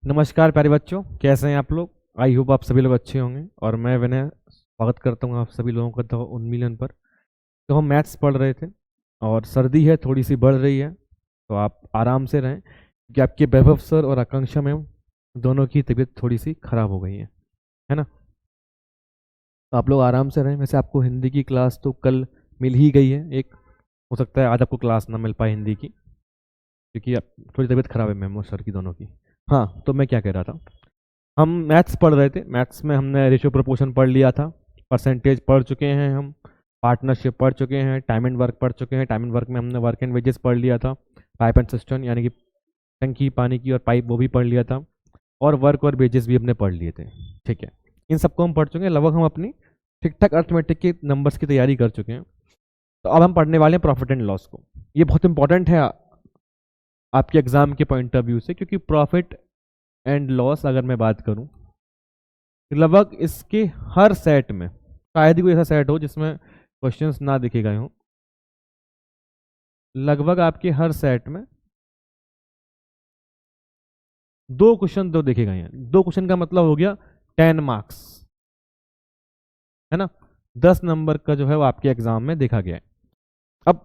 नमस्कार प्यारे बच्चों, कैसे हैं आप लोग। आई होप आप सभी लोग अच्छे होंगे और मैं विनय स्वागत करता हूं आप सभी लोगों का तो उन्मीलन पर। तो हम मैथ्स पढ़ रहे थे और सर्दी है, थोड़ी सी बढ़ रही है, तो आप आराम से रहें क्योंकि आपके वैभव सर और आकांक्षा मैम दोनों की तबीयत थोड़ी सी खराब हो गई है ना। तो आप लोग आराम से रहें। वैसे आपको हिंदी की क्लास तो कल मिल ही गई है, एक हो सकता है आज आपको क्लास ना मिल पाए हिंदी की क्योंकि थोड़ी तबीयत खराब है मैम और सर की दोनों की। हाँ, तो मैं क्या कह रहा था, हम मैथ्स पढ़ रहे थे। मैथ्स में हमने रेशियो प्रोपोर्शन पढ़ लिया था, परसेंटेज पढ़ चुके हैं हम, पार्टनरशिप पढ़ चुके हैं, टाइम एंड वर्क पढ़ चुके हैं। टाइम एंड वर्क में हमने वर्क एंड वेजेस पढ़ लिया था, पाइप एंड सिस्टम यानी कि टंकी पानी की और पाइप वो भी पढ़ लिया था, और वर्क और वेजेस भी हमने पढ़ लिए थे। ठीक है, इन सबको हम पढ़ चुके हैं। लगभग हम अपनी ठीक ठाक अर्थमेटिक के नंबर्स की तैयारी कर चुके हैं। तो अब हम पढ़ने वाले हैं प्रॉफिट एंड लॉस को। ये बहुत इंपॉर्टेंट है आपके एग्जाम के पॉइंट ऑफ व्यू से, क्योंकि प्रॉफिट एंड लॉस अगर मैं बात करूं, लगभग इसके हर सेट में शायद ही कोई ऐसा सेट हो जिसमें क्वेश्चंस ना दिखे गए हों। लगभग आपके हर सेट में दो क्वेश्चन तो देखे गए हैं। दो क्वेश्चन का मतलब हो गया 10 मार्क्स, है ना। 10 नंबर का जो है वो आपके एग्जाम में देखा गया है। अब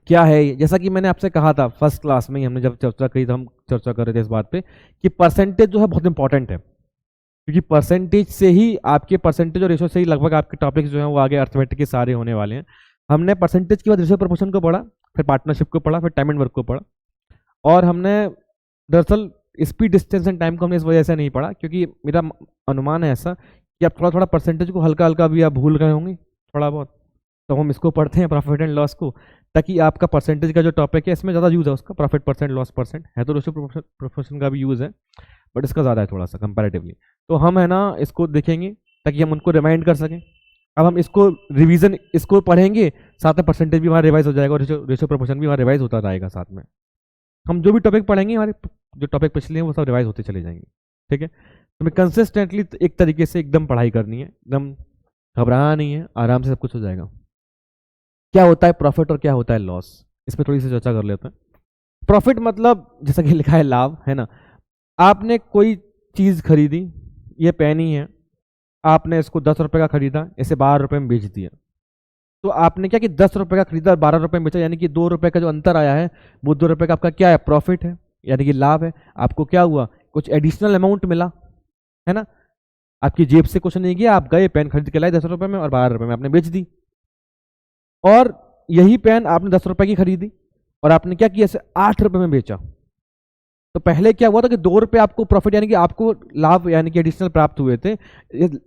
क्या है, जैसा कि मैंने आपसे कहा था फर्स्ट क्लास में ही, हमने जब चर्चा की तो हम चर्चा कर रहे थे इस बात पे कि परसेंटेज जो है बहुत इंपॉर्टेंट है, क्योंकि परसेंटेज से ही आपके परसेंटेज और रेशो से ही लगभग आपके टॉपिक्स जो हैं वो आगे अर्थमेटिक के सारे होने वाले हैं। हमने परसेंटेज के बाद रेशो प्रोपोर्शन को पढ़ा, फिर पार्टनरशिप को पढ़ा, फिर टाइम एंड वर्क को पढ़ा। और हमने दरअसल स्पीड डिस्टेंस एंड टाइम को हमने इस वजह से नहीं पढ़ा क्योंकि मेरा अनुमान है ऐसा कि आप थोड़ा थोड़ा परसेंटेज को हल्का हल्का भी आप भूल गए होंगे थोड़ा बहुत। तो हम इसको पढ़ते हैं प्रॉफिट एंड लॉस को, ताकि आपका परसेंटेज का जो टॉपिक है इसमें ज़्यादा यूज़ है उसका। प्रॉफिट परसेंट, लॉस परसेंट है तो रेशो प्रोपोर्शन का भी यूज़ है, बट इसका ज़्यादा है थोड़ा सा कंपैरेटिवली। तो हम है ना इसको देखेंगे ताकि हम उनको रिमाइंड कर सकें। अब हम इसको रिवीजन इसको पढ़ेंगे, साथ में परसेंटेज भी हमारा रिवाइज हो जाएगा और रेशो प्रोपोर्शन भी हमारा रिवाइज होता रहेगा साथ में। हम जो भी टॉपिक पढ़ेंगे हमारे जो टॉपिक पिछले हैं वो सब रिवाइज होते चले जाएंगे। ठीक है, तो हमें कंसिस्टेंटली एक तरीके से एकदम पढ़ाई करनी है, एकदम घबराना नहीं है, आराम से सब कुछ हो जाएगा। क्या होता है प्रॉफिट और क्या होता है लॉस, इस पर थोड़ी सी चर्चा कर लेते हैं। प्रॉफिट मतलब जैसा कि लिखा है लाभ, है ना। आपने कोई चीज़ खरीदी, ये पेन ही है, आपने इसको 10 रुपये का खरीदा, इसे 12 रुपये में बेच दिया। तो आपने क्या कि 10 रुपये का खरीदा और 12 रुपये में बेचा, यानी कि 2 रुपये का जो अंतर आया है वो 2 रुपये का आपका क्या है, प्रॉफिट है, यानी कि लाभ है। आपको क्या हुआ, कुछ एडिशनल अमाउंट मिला, है ना। आपकी जेब से कुछ नहीं गया, आप गए पेन खरीद के लाए 10 रुपये में और 12 रुपये में आपने बेच दी। और यही पेन आपने 10 रुपये की खरीदी और आपने क्या किया, इसे 8 रुपये में बेचा। तो पहले क्या हुआ था कि 2 रुपये आपको प्रॉफिट यानी कि आपको लाभ यानी कि एडिशनल प्राप्त हुए थे।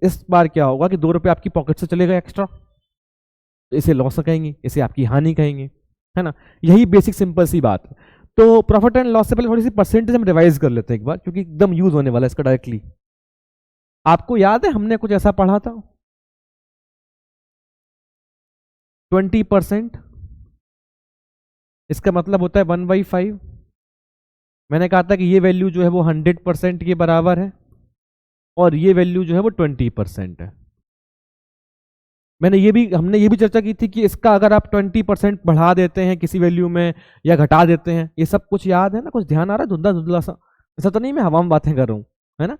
इस बार क्या होगा कि 2 रुपये आपकी पॉकेट से चले गए एक्स्ट्रा, तो इसे लॉस कहेंगे, इसे आपकी हानि कहेंगे, है ना। यही बेसिक सिंपल सी बात है। तो प्रॉफिट एंड लॉस से पहले थोड़ी सी परसेंटेज हम रिवाइज कर लेते हैं एक बार, क्योंकि एकदम यूज होने वाला है इसका डायरेक्टली। आपको याद है हमने कुछ ऐसा पढ़ा था 20%, इसका मतलब होता है 1/5। मैंने कहा था कि ये वैल्यू जो है वो 100% के बराबर है और ये वैल्यू जो है वो 20% है। हमने ये भी चर्चा की थी कि इसका अगर आप 20% बढ़ा देते हैं किसी वैल्यू में या घटा देते हैं, ये सब कुछ याद है ना, कुछ ध्यान आ रहा है, धुंधला धुंधला सा। ऐसा तो नहीं मैं हवा में बातें कर रहा हूँ, है ना।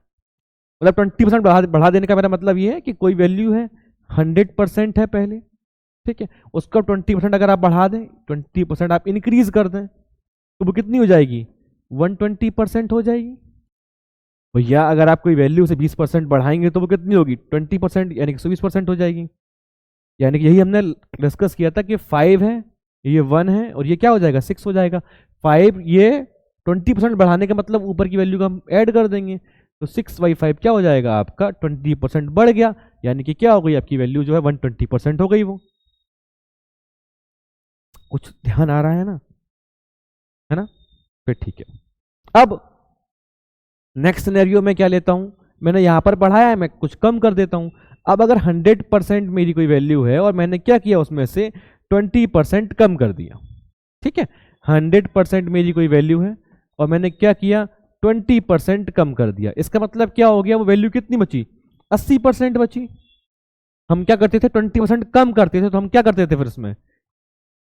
मतलब 20% बढ़ा देने का मेरा मतलब ये है कि कोई वैल्यू है 100% है पहले, ठीक है, उसका 20% अगर आप बढ़ा दें, 20% आप इंक्रीज कर दें, तो वो कितनी हो जाएगी, 120% हो जाएगी। भैया अगर आप कोई वैल्यू से 20% बढ़ाएंगे तो वो कितनी होगी, 20% यानी कि 120% हो जाएगी। यानी कि यही हमने डिस्कस किया था कि 5 है, ये 1 है और ये क्या हो जाएगा, 6 हो जाएगा। 5 ये 20% बढ़ाने का मतलब ऊपर की वैल्यू का हम ऐड कर देंगे, तो 6/5 क्या हो जाएगा आपका 20% बढ़ गया, यानी कि क्या हो गई आपकी वैल्यू जो है 120% हो गई। वो कुछ ध्यान आ रहा है ना। फिर ठीक है। अब नेक्स्ट सिनेरियो में क्या लेता हूं, मैंने यहां पर बढ़ाया है, मैं कुछ कम कर देता हूं। अब अगर 100% मेरी कोई वैल्यू है और मैंने क्या किया, उसमें से 20% कम कर दिया, ठीक है। 100% मेरी कोई वैल्यू है और मैंने क्या किया, 20% कम कर दिया। इसका मतलब क्या हो गया, वो वैल्यू कितनी बची, 80% बची। हम क्या करते थे, 20% कम करते थे, तो हम क्या करते थे फिर इसमें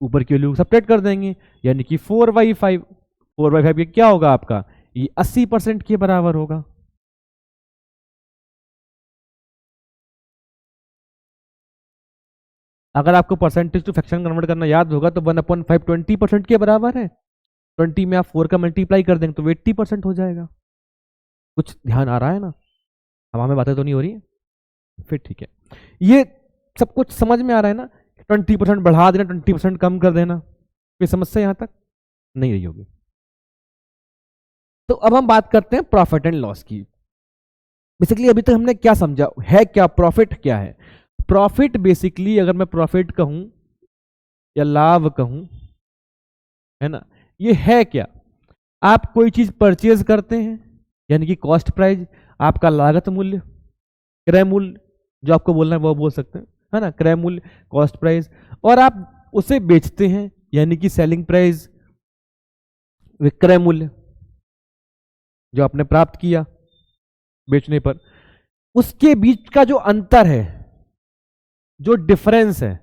ऊपर की वैल्यू सब्ट्रैक्ट कर देंगे, यानी कि 4/5। 4/5 क्या होगा आपका ये 80% के बराबर होगा। अगर आपको परसेंटेज टू फ्रैक्शन कन्वर्ट करना याद होगा तो 1/5 20% के बराबर है। 20 में आप 4 का मल्टीप्लाई कर देंगे तो 80% हो जाएगा। कुछ ध्यान आ रहा है ना? हवा में बातें तो नहीं हो रही है? फिर ठीक है, ये सब कुछ समझ में आ रहा है ना? 20% बढ़ा देना, 20% कम कर देना, कोई समस्या यहां तक नहीं रही होगी। तो अब हम बात करते हैं प्रॉफिट एंड लॉस की। बेसिकली अभी तक हमने क्या समझा है, क्या प्रॉफिट क्या है? प्रॉफिट बेसिकली, अगर मैं प्रॉफिट कहूं या लाभ कहूं, है ना, ये है क्या? आप कोई चीज परचेज करते हैं, यानी कि कॉस्ट प्राइस, आपका लागत मूल्य, क्रय मूल्य जो आपको बोलना है वो बोल सकते हैं, है ना, क्रय मूल्य, कॉस्ट प्राइस, और आप उसे बेचते हैं यानी कि सेलिंग प्राइस, विक्रय मूल्य जो आपने प्राप्त किया बेचने पर। उसके बीच का जो अंतर है, जो डिफरेंस है,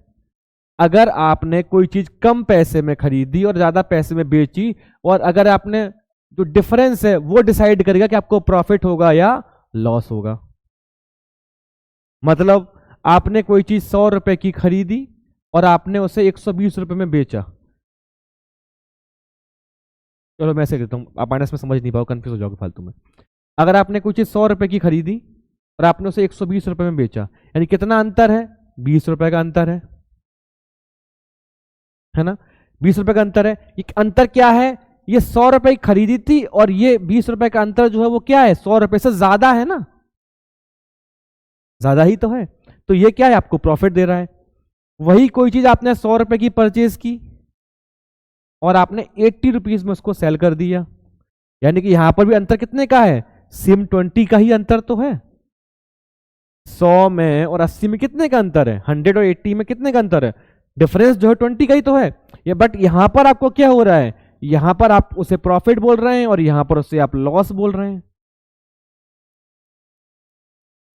अगर आपने कोई चीज कम पैसे में खरीदी और ज्यादा पैसे में बेची, और अगर आपने जो डिफरेंस है वो डिसाइड करेगा कि आपको प्रॉफिट होगा या लॉस होगा। मतलब आपने कोई चीज 100 रुपए की खरीदी और आपने उसे 120 रुपए में बेचा। चलो मैं ऐसे देता हूं, आप माइनस में समझ नहीं पाओ, कंफ्यूज हो जाओगे फालतू में। अगर आपने कोई चीज 100 रुपए की खरीदी और आपने उसे 120 रुपए में बेचा, यानी कितना अंतर है? 20 रुपए का अंतर है ना? 20 रुपए का अंतर है। ये अंतर क्या है? ये 100 रुपए की खरीदी थी और ये 20 रुपए का अंतर जो है वो क्या है? 100 रुपए से ज्यादा है ना, ज्यादा ही तो है। तो ये क्या है? आपको प्रॉफिट दे रहा है। वही कोई चीज आपने 100 रुपए की परचेज की और आपने 80 रुपीज में उसको सेल कर दिया, यानी कि यहां पर भी अंतर कितने का है? सेम 20 का ही अंतर तो है। 100 में और 80 में कितने का अंतर है? 100 और 80 में कितने का अंतर है? डिफरेंस जो है 20 का ही तो है ये। बट यहां पर आपको क्या हो रहा है? यहां पर आप उसे प्रॉफिट बोल रहे हैं और यहां पर उसे आप लॉस बोल रहे हैं।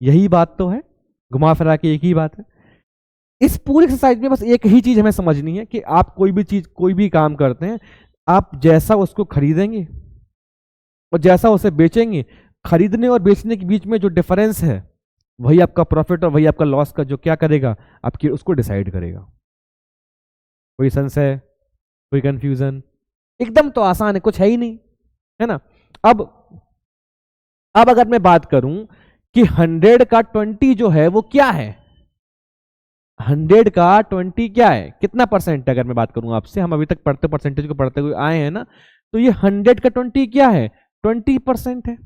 यही बात तो है, घुमा फिरा के एक ही बात है। इस पूरी एक्सरसाइज में बस एक ही चीज हमें समझनी है कि आप कोई भी चीज, कोई भी काम करते हैं, आप जैसा उसको खरीदेंगे और जैसा उसे बेचेंगे, खरीदने और बेचने के बीच में जो डिफरेंस है वही आपका प्रॉफिट और वही आपका लॉस का जो क्या करेगा, आपकी उसको डिसाइड करेगा। कोई संशय, कोई कंफ्यूजन? एकदम तो आसान है, कुछ है ही नहीं, है ना? अब अगर मैं बात करूं कि 100 का 20 जो है वो क्या है, 100 का 20 क्या है, कितना परसेंट है? अगर मैं बात करूं आपसे, हम अभी तक पढ़ते परसेंटेज को पढ़ते हुए आए हैं ना, तो ये 100 का 20 क्या है? 20% है।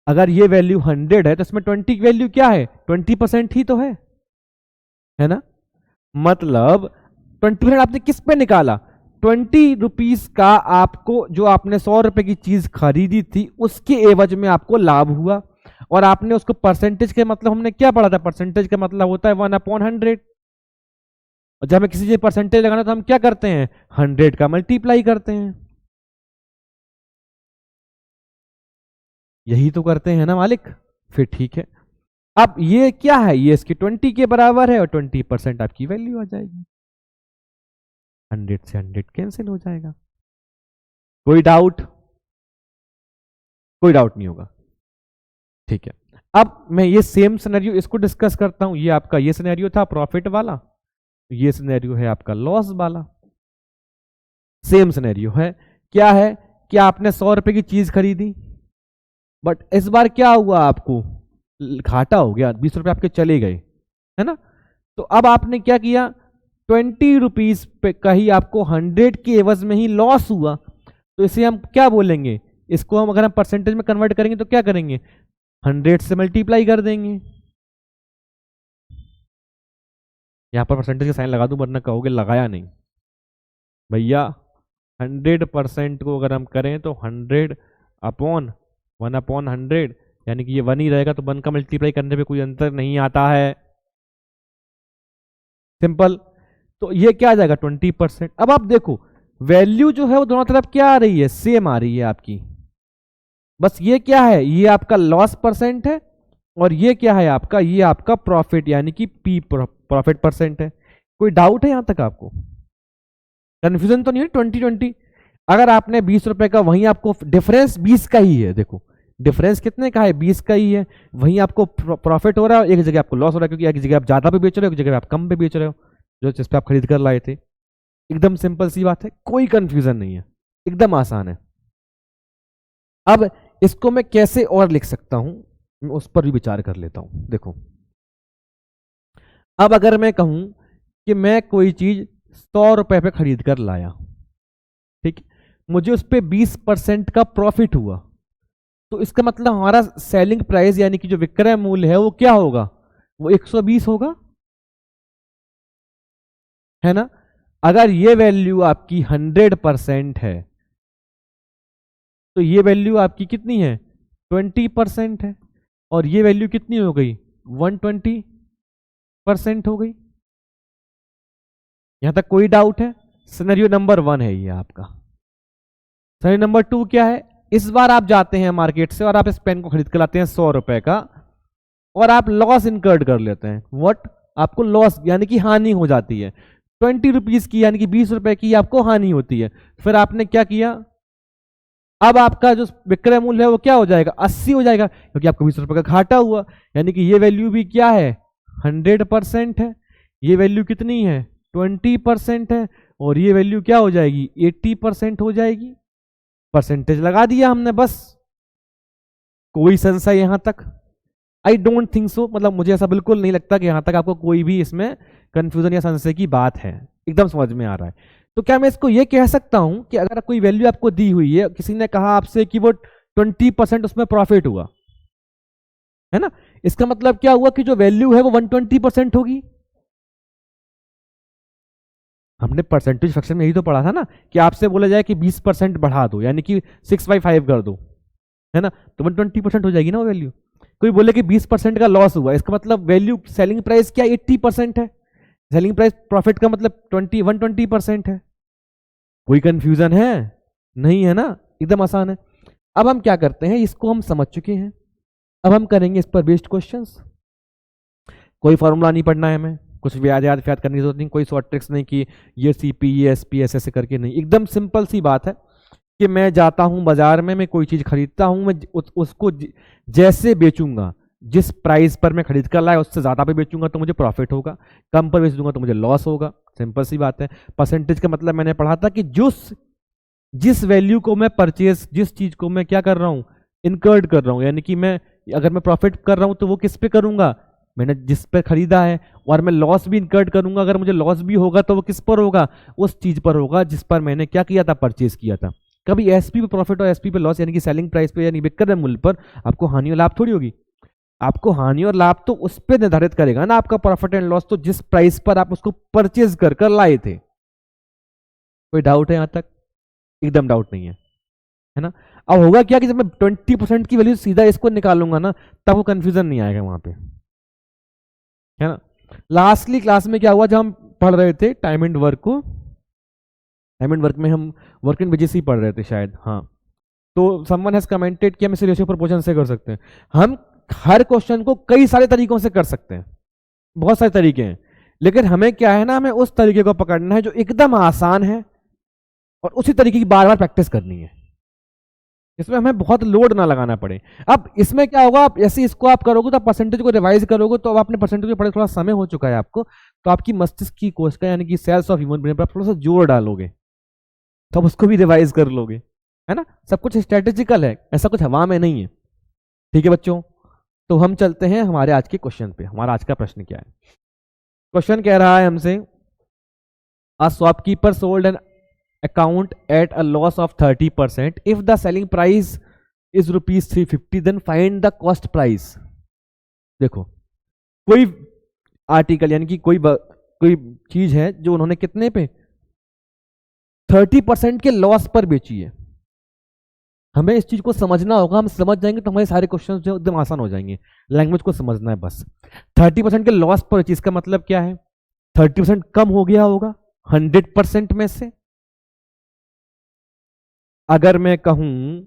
अगर ये वैल्यू 100 है तो इसमें 20 की वैल्यू क्या है? 20% ही तो है ना? मतलब 20% आपने किस पे निकाला? 20 रुपीज का आपको, जो आपने 100 रुपए की चीज खरीदी थी उसके एवज में आपको लाभ हुआ, और आपने उसको परसेंटेज के, मतलब हमने क्या पढ़ा था? परसेंटेज का मतलब होता है 1/100। और जब हमें किसी चीज परसेंटेज लगाना तो हम क्या करते हैं? 100 का मल्टीप्लाई करते हैं। यही तो करते हैं ना मालिक? फिर ठीक है, अब ये क्या है? ये इसकी 20 के बराबर है और 20% आपकी वैल्यू आ जाएगी। 100 से 100 कैंसिल हो जाएगा। कोई डाउट? कोई डाउट नहीं होगा, ठीक है। अब मैं ये सेम सिनेरियो इसको डिस्कस करता हूं। ये आपका ये सिनेरियो था प्रॉफिट वाला, ये सिनेरियो है आपका लॉस वाला। सेम सिनेरियो है, क्या है कि आपने 100 रुपए की चीज खरीदी, बट इस बार क्या हुआ? आपको घाटा हो गया, 20 रुपए आपके चले गए, है ना? तो अब आपने क्या किया? 20 रुपीज पे कहीं आपको 100 के एवज में ही लॉस हुआ, तो इसे हम क्या बोलेंगे? इसको हम अगर हम परसेंटेज में कन्वर्ट करेंगे तो क्या करेंगे? 100 से मल्टीप्लाई कर देंगे। यहां पर परसेंटेज का साइन लगा दूं, वरना कहोगे लगाया नहीं। भैया 100% को अगर हम करें तो 100 अपॉन 1/100, यानी कि ये 1 ही रहेगा, तो 1 का मल्टीप्लाई करने पे कोई अंतर नहीं आता है, सिंपल। तो ये क्या आ जाएगा? 20%। अब आप देखो वैल्यू जो है वो दोनों तरफ क्या आ रही है? सेम आ रही है आपकी। बस ये क्या है? ये आपका लॉस परसेंट है, और ये क्या है आपका? ये आपका प्रॉफिट, यानी कि पी प्रॉफिट परसेंट है। कोई डाउट है यहां तक आपको? कंफ्यूजन तो नहीं है? 2020। अगर आपने 20 रुपए का, वहीं आपको डिफरेंस 20 का ही है, देखो डिफरेंस कितने का है, 20 का ही है, वहीं आपको प्रॉफिट हो रहा है, एक जगह आपको लॉस हो रहा है, क्योंकि एक जगह आप ज्यादा पे बेच रहे हो, एक जगह आप कम पे बेच रहे हो, जो जिस पे आप खरीद कर लाए थे। एकदम सिंपल सी बात है, कोई कंफ्यूजन नहीं है, एकदम आसान है। अब इसको मैं कैसे और लिख सकता हूं, मैं उस पर भी विचार कर लेता हूं। देखो अब अगर मैं कहूं कि मैं कोई चीज 100 रुपए पे खरीद कर लाया, ठीक, मुझे उस पर 20% का प्रॉफिट हुआ, तो इसका मतलब हमारा सेलिंग प्राइस यानी कि जो विक्रय मूल्य है वो क्या होगा, वो 120 होगा, है ना। अगर ये वैल्यू आपकी 100% है तो ये वैल्यू आपकी कितनी है, 20% है, और ये वैल्यू कितनी हो गई, 120% हो गई। यहां तक कोई डाउट है? सिनेरियो नंबर 1 है ये आपका। सिनेरियो नंबर 2 क्या है, इस बार आप जाते हैं मार्केट से और आप इस पेन को खरीद कर लाते हैं 100 रुपए का, और आप लॉस इनकर्ड कर लेते हैं। व्हाट, आपको लॉस यानी कि हानि हो जाती है, 20 रुपीज की यानी कि 20 रुपए की आपको हानि होती है। फिर आपने क्या किया, अब आपका जो विक्रय मूल्य है वो क्या हो जाएगा, 80 हो जाएगा, क्योंकि आपको 20 रुपए का घाटा हुआ। यानी कि ये वैल्यू भी क्या है, 100% है, ये वैल्यू कितनी है, 20% है, और ये वैल्यू क्या हो जाएगी, 80% हो जाएगी। परसेंटेज लगा दिया हमने बस। कोई संशय यहां तक? आई डोंट थिंक सो, मतलब मुझे ऐसा बिल्कुल नहीं लगता कि यहां तक आपको कोई भी इसमें कंफ्यूजन या संशय की बात है, एकदम समझ में आ रहा है। तो क्या मैं इसको ये कह सकता हूं कि अगर कोई वैल्यू आपको दी हुई है, किसी ने कहा आपसे कि वो 20% उसमें प्रॉफिट हुआ, है ना, इसका मतलब क्या हुआ कि जो वैल्यू है वो 120% होगी। हमने परसेंटेज फ्रैक्शन में यही तो पढ़ा था ना, कि आपसे बोला जाए कि 20% बढ़ा दो, यानी कि 6/5 कर दो, है ना, तो 120% हो जाएगी ना वो वैल्यू। कोई बोले कि 20% का लॉस हुआ, इसका मतलब वैल्यू सेलिंग प्राइस क्या 80% है, सेलिंग प्राइस प्रॉफिट का मतलब 120% है। कोई कंफ्यूजन है? नहीं है ना, एकदम आसान है। अब हम क्या करते हैं, इसको हम समझ चुके हैं, अब हम करेंगे इस पर बेस्ड क्वेश्चंस। कोई फॉर्मूला नहीं पढ़ना है हमें, कुछ याद करने की जरूरत नहीं, कोई शॉर्ट ट्रिक्स नहीं कि ये सीपी ये एसपी ऐसे करके नहीं, एकदम सिंपल सी बात है कि मैं जाता हूं बाजार में, मैं कोई चीज खरीदता हूं, मैं उसको जैसे बेचूंगा, जिस प्राइस पर मैं खरीद कर लाया उससे ज्यादा पे बेचूंगा तो मुझे प्रॉफिट होगा, कम पर बेच दूंगा तो मुझे लॉस होगा। सिंपल सी बात है। परसेंटेज का मतलब मैंने पढ़ा था कि जिस वैल्यू को मैं परचेज, जिस चीज को मैं क्या कर रहा हूं, इनकर्ड कर रहा हूं, यानी कि मैं अगर मैं प्रॉफिट कर रहा हूं तो वो किस पे करूंगा, मैंने जिस पे खरीदा है, और मैं लॉस भी इनकर्ड करूंगा, अगर मुझे लॉस भी होगा तो वो किस पर होगा, उस चीज पर होगा जिस पर मैंने क्या किया था, परचेज किया था। कभी एसपी पे प्रॉफिट और एसपी पे लॉस, यानी कि सेलिंग प्राइस पे यानी विक्रय मूल्य पर आपको हानि और लाभ थोड़ी होगी। आपको हानि और लाभ तो उस पर निर्धारित करेगा ना आपका प्रॉफिट एंड लॉस, तो जिस प्राइस पर आप उसको परचेज कर लाए थे। कोई डाउट है यहां तक? एकदम डाउट नहीं है ना। अब होगा क्या कि जब मैं 20% की वैल्यू सीधा इसको निकालूंगा ना, तब वो कंफ्यूजन नहीं आएगा वहां पे, है ना। लास्टली क्लास में क्या हुआ, जब हम पढ़ रहे थे टाइम एंड वर्क को, टाइम एंड वर्क में हम वर्क एंड वेजेस ही पढ़ रहे थे शायद, हाँ, तो समवन हैज कमेंटेड कि हम इसे रेशियो प्रोपोर्शन से कर सकते हैं। हम हर क्वेश्चन को कई सारे तरीकों से कर सकते हैं, बहुत सारे तरीके हैं, लेकिन हमें क्या है ना, हमें उस तरीके को पकड़ना है जो एकदम आसान है, और उसी तरीके की बार बार प्रैक्टिस करनी है, इसमें हमें बहुत लोड ना लगाना पड़े। अब इसमें क्या होगा, आप ऐसे इसको आप करोगे तो परसेंटेज को रिवाइज करोगे, तो अब आपने परसेंटेज को पढ़े थोड़ा समय हो चुका है आपको, तो आपकी मस्तिष्क की कोशिका यानी कि सेल्स ऑफ ह्यूमन ब्रेन पर आप थोड़ा सा जोर डालोगे, तो आप उसको भी रिवाइज कर लोगे, है ना। सब कुछ स्ट्रेटेजिकल है, ऐसा कुछ हवा में नहीं है। ठीक है बच्चों, तो हम चलते हैं हमारे आज के क्वेश्चन पे। हमारा आज का प्रश्न क्या है, क्वेश्चन कह रहा है हमसे, a shopkeeper sold N account at a loss of 30%. If the selling price is rupees 350, then find the cost price. देखो, कोई आर्टिकल यानी कि कोई चीज है जो उन्होंने कितने पे, 30% के लॉस पर बेची है। हमें इस चीज को समझना होगा, हम समझ जाएंगे तो हमारे सारे क्वेश्चन जो एकदम आसान हो जाएंगे। लैंग्वेज को समझना है बस। 30% के लॉस पर चीज का मतलब क्या है, 30% कम हो गया होगा 100% में से। अगर मैं कहूं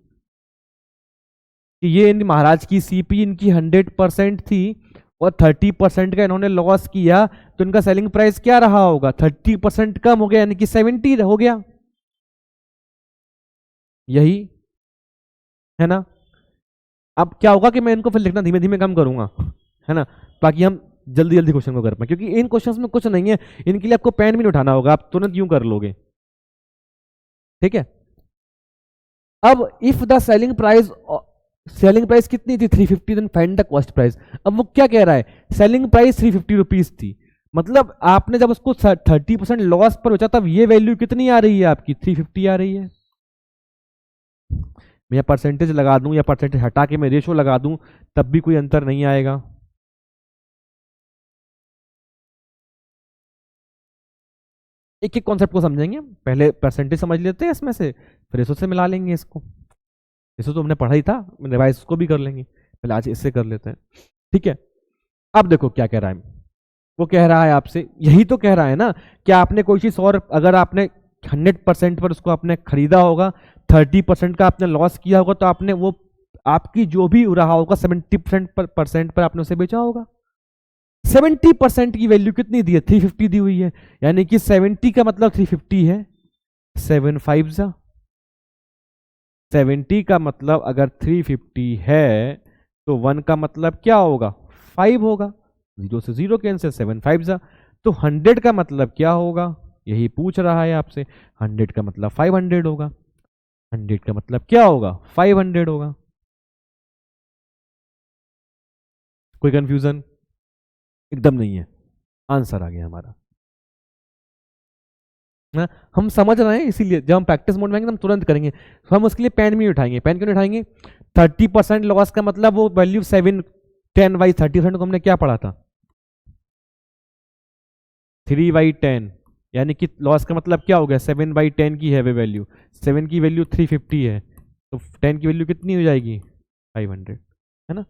कि ये महाराज की सीपी इनकी 100% थी और 30% का इन्होंने लॉस किया, तो इनका सेलिंग प्राइस क्या रहा होगा, 30% कम हो गया, यानी कि 70 हो गया। यही है ना। अब क्या होगा कि मैं इनको फिर लिखना धीमे धीमे कम करूंगा, है ना, ताकि हम जल्दी जल्दी क्वेश्चन को कर पाए, क्योंकि इन क्वेश्चंस में कुछ नहीं है, इनके लिए आपको पेन भी नहीं उठाना होगा, आप तुरंत यूं कर लोगे। ठीक है। अब इफ द सेलिंग प्राइस कितनी थी 350, then find the cost price. अब वो क्या कह रहा है, सेलिंग प्राइस 350 रुपीज थी, मतलब आपने जब उसको 30% लॉस पर बेचा तब ये वैल्यू कितनी आ रही है आपकी, 350 आ रही है। मैं परसेंटेज लगा दूं या परसेंटेज हटा के मैं रेशो लगा दूं तब भी कोई अंतर नहीं आएगा। एक एक कॉन्सेप्ट को समझेंगे, पहले परसेंटेज समझ लेते हैं इसमें से, फिर रेशो से मिला लेंगे इसको। रेशो तो हमने पढ़ा ही था, रिवाइज को भी कर लेंगे, पहले आज इससे कर लेते हैं। ठीक है। अब देखो क्या कह रहा है, वो कह रहा है आपसे, यही तो कह रहा है ना कि आपने कोई चीज और अगर आपने 100% पर उसको आपने खरीदा होगा, 30% का आपने लॉस किया होगा, तो आपने वो आपकी जो भी रहा होगा 70% पर आपने उसे बेचा होगा। 70% की वैल्यू कितनी दी है, 350 दी हुई है, यानी कि 70 का मतलब 350 है, 7 70 का मतलब अगर 350 है तो 1 का मतलब क्या होगा, 5 होगा, 0 से 0 कैंसिल, 7 तो 100 का मतलब क्या होगा, यही पूछ रहा है आपसे। 100 का मतलब 500 होगा, 100 का मतलब क्या होगा, 500 होगा। कोई कंफ्यूजन, एकदम नहीं है, आंसर आ गया हमारा ना। हम समझ रहे हैं, इसीलिए जब हम प्रैक्टिस मोड में आएंगे तो हम तुरंत करेंगे, तो हम उसके लिए पेन भी उठाएंगे। पेन क्यों नहीं उठाएंगे, 30% लॉस का मतलब वो वैल्यू 7 10/30% को हमने क्या पढ़ा था, 3/10, यानी कि लॉस का मतलब क्या हो गया, 7/10 की है वे वैल्यू, 7 की वैल्यू 350 है, तो 10 की वैल्यू कितनी हो जाएगी, 500, है ना।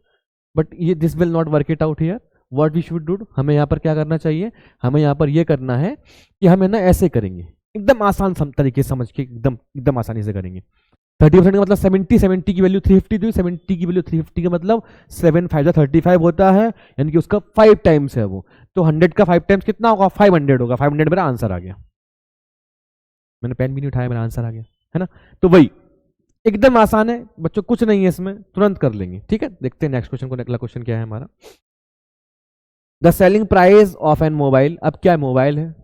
बट ये this will not work it out here, what we should do, हमें यहाँ पर क्या करना चाहिए, हमें यहाँ पर ये करना है कि हमें ना ऐसे करेंगे, एकदम आसान तरीके से समझ के एकदम एकदम आसानी से करेंगे। 30% का मतलब 70 की वैल्यू 350 दी, 70 की वैल्यू 350 का मतलब 7 5 35 होता है, यानी कि उसका 5 टाइम्स है वो, तो 100 का 5 टाइम्स कितना होगा, 500 होगा। 500 मेरा आंसर आ गया, मैंने पेन भी नहीं उठाया, मेरा आंसर आ गया, है ना। तो वही एकदम आसान है बच्चों, कुछ नहीं है इसमें, तुरंत कर लेंगे। ठीक है, देखते हैं नेक्स्ट क्वेश्चन को, अगला क्वेश्चन क्या है हमारा। The selling price of an mobile, अब क्या मोबाइल है,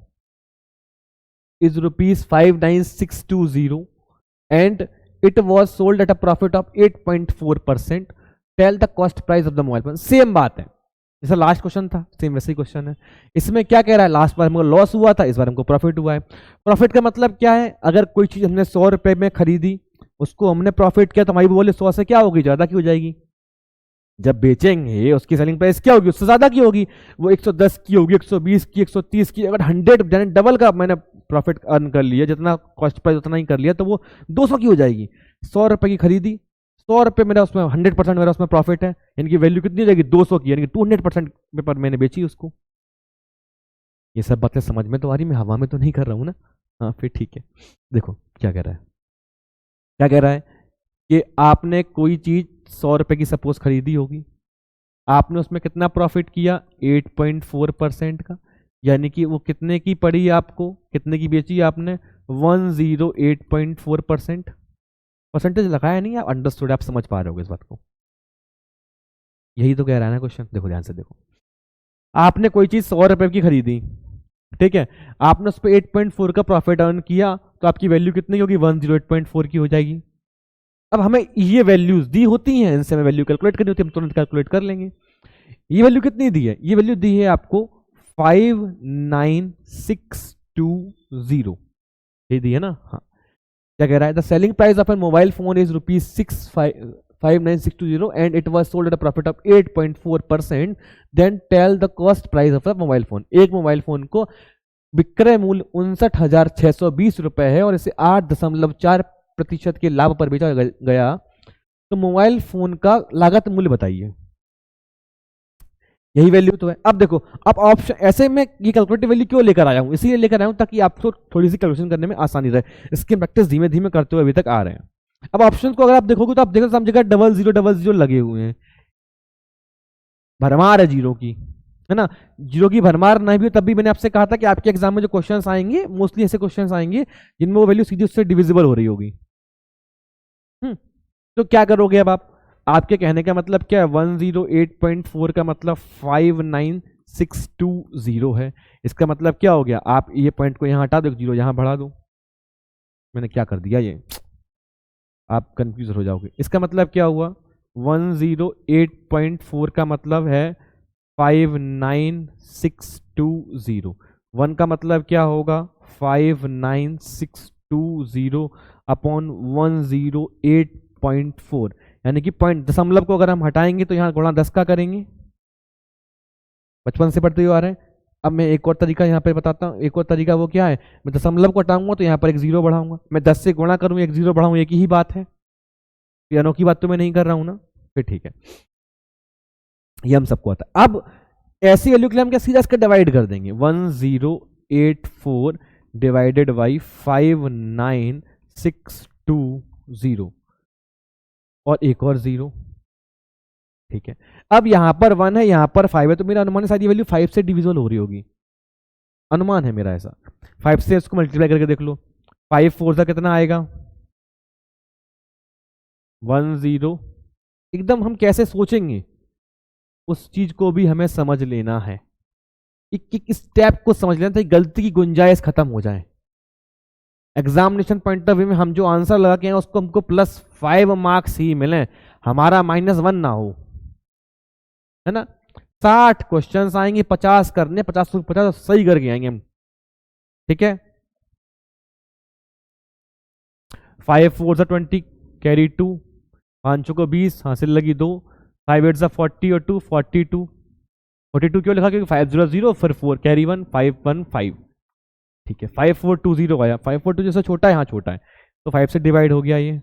is ₹59620 and it was sold at a profit of 8.4%, tell the cost price of the mobile phone. Same बात है, जैसा लास्ट क्वेश्चन था सेम वैसे ही क्वेश्चन है। इसमें क्या कह रहा है, लास्ट बार हमको लॉस हुआ था, इस बार हमको प्रॉफिट हुआ है। प्रॉफिट का मतलब क्या है, अगर कोई चीज हमने 100 रुपए में खरीदी, उसको हमने प्रॉफिट किया, तो हमारी बोले 100 से क्या होगी, ज्यादा की हो जाएगी। जब बेचेंगे उसकी सेलिंग प्राइस क्या होगी, उससे ज्यादा की होगी, वो 110 की होगी, 120 की, 130 की। अगर 100 डबल का मैंने प्रॉफिट अर्न कर लिया, जितना कॉस्ट प्राइस उतना ही कर लिया, तो वो 200 की हो जाएगी। 100 रुपए की खरीदी, 100 रुपए मेरा उसमें 100% मेरा उसमें प्रॉफिट है, यानी कि वैल्यू कितनी हो जाएगी, 200 की, यानी कि 200% पर मैंने बेची उसको। ये सब बातें समझ में तो आ रही, मैं हवा में तो नहीं कर रहा हूँ ना। हाँ फिर ठीक है, देखो क्या कह रहा है, क्या कह रहा है कि आपने कोई चीज 100 रुपए की सपोज खरीदी होगी, आपने उसमें कितना प्रॉफिट किया, 8.4% का, यानी कि वो कितने की पड़ी आपको, कितने की बेची आपने, 108.4%। परसेंटेज लगाया नहीं, आप अंडरस्टूड, आप समझ पा रहे हो इस बात को, यही तो कह रहा है ना क्वेश्चन। देखो ध्यान से देखो, आपने कोई चीज 100 रुपए की खरीदी, ठीक है, आपने उस पर 8.4 का प्रॉफिट अर्न किया, तो आपकी वैल्यू कितनी होगी, 108.4 की हो जाएगी। अब हमें ये वैल्यूज दी होती हैं, इनसे हमें वैल्यू कैलकुलेट करनी होती है, हम तुरंत कैलकुलेट कर लेंगे। ये वैल्यू कितनी दी है, ये वैल्यू दी है आपको 59620, ये दी है ना। हाँ, क्या कह रहा है, the selling price of an mobile phone is ₹59620 and it was sold at a profit of 8.4%, then tell the cost price of the mobile phone. एक मोबाइल फोन को विक्रय मूल्य 59,620 रुपए है और इसे 8.4% के लाभ पर बेचा गया, तो मोबाइल फोन का लागत मूल्य बताइए। यही वैल्यू तो है। अब देखो, अब ऑप्शन ऐसे में ये कैलकुलेटिव वैल्यू क्यों लेकर आया हूं, इसीलिए लेकर आया हूं ताकि आपको थोड़ी सी कैलकुलेशन करने में आसानी रहे। इसकी प्रैक्टिस धीमे धीमे करते हुए अभी तक आ रहे हैं। अब ऑप्शन को अगर आप देखोगे तो आप देखो सब जगह 0000 लगे हुए हैं, भरमार है जीरो की, है ना। जीरो की भरमार नहीं भी हो तब भी मैंने आपसे कहा था कि आपके एग्जाम में जो क्वेश्चंस आएंगे मोस्टली ऐसे क्वेश्चंस आएंगे जिनमें वो वैल्यू सीधी उससे डिविजिबल हो रही होगी। तो क्या करोगे अब आप, आपके कहने का मतलब क्या है, 108.4 का मतलब 59620 है। इसका मतलब क्या हो गया, आप ये पॉइंट को यहाँ हटा दो, 0 यहाँ बढ़ा दो। मैंने क्या कर दिया ये, आप कंफ्यूज हो जाओगे। इसका मतलब क्या हुआ, 108.4 का मतलब है 59620। 1 का मतलब क्या होगा, 59620 अपॉन 108.4, यानी कि पॉइंट दशमलव को अगर हम हटाएंगे तो यहाँ गुणा 10 का करेंगे, बचपन से पढ़ते हुए आ रहे हैं। अब मैं एक और तरीका यहाँ पे बताता हूँ, एक और तरीका वो क्या है, मैं दशमलव को हटाऊंगा तो यहाँ पर एक 0 बढ़ाऊंगा, मैं 10 से गुणा करूँ एक 0 बढ़ाऊँ, एक ही बात है, ये अनोखी बात तो मैं नहीं कर रहा हूँ ना, फिर ठीक है, ये हम सबको आता है। अब ऐसी वैल्यू के लिए हम क्या सीधा इसका डिवाइड कर देंगे, 1084 डिवाइडेड बाई 59620 और एक और 0, ठीक है। अब यहां पर 1 है, यहां पर 5 है, तो मेरा अनुमान है शायद ये वैल्यू 5 से डिविजिबल हो रही होगी, अनुमान है मेरा ऐसा। 5 से इसको मल्टीप्लाई करके देख लो, 5 4 का कितना आएगा, 10। एकदम हम कैसे सोचेंगे उस चीज को भी हमें समझ लेना है, एक स्टेप को समझ लेना ताकि गलती की गुंजाइश खत्म हो जाए। एग्जामिनेशन पॉइंट ऑफ व्यू में हम जो आंसर लगा के हैं उसको हमको +5 मार्क्स ही मिले, हमारा -1 ना हो, है ना। 60 क्वेश्चंस आएंगे, 50 करने, 50 सही करके आएंगे हम, ठीक है। 5 4 20 कैरी 2, 5 को 20 हासिल लगी 2, 5 8 40 और 2 42, 42 क्यों लिखा, क्योंकि 500 फिर 4 कैरी 1 515, ठीक है। 5420 आया, 542 जैसे छोटा है, यहाँ छोटा है तो 5 से डिवाइड हो गया, ये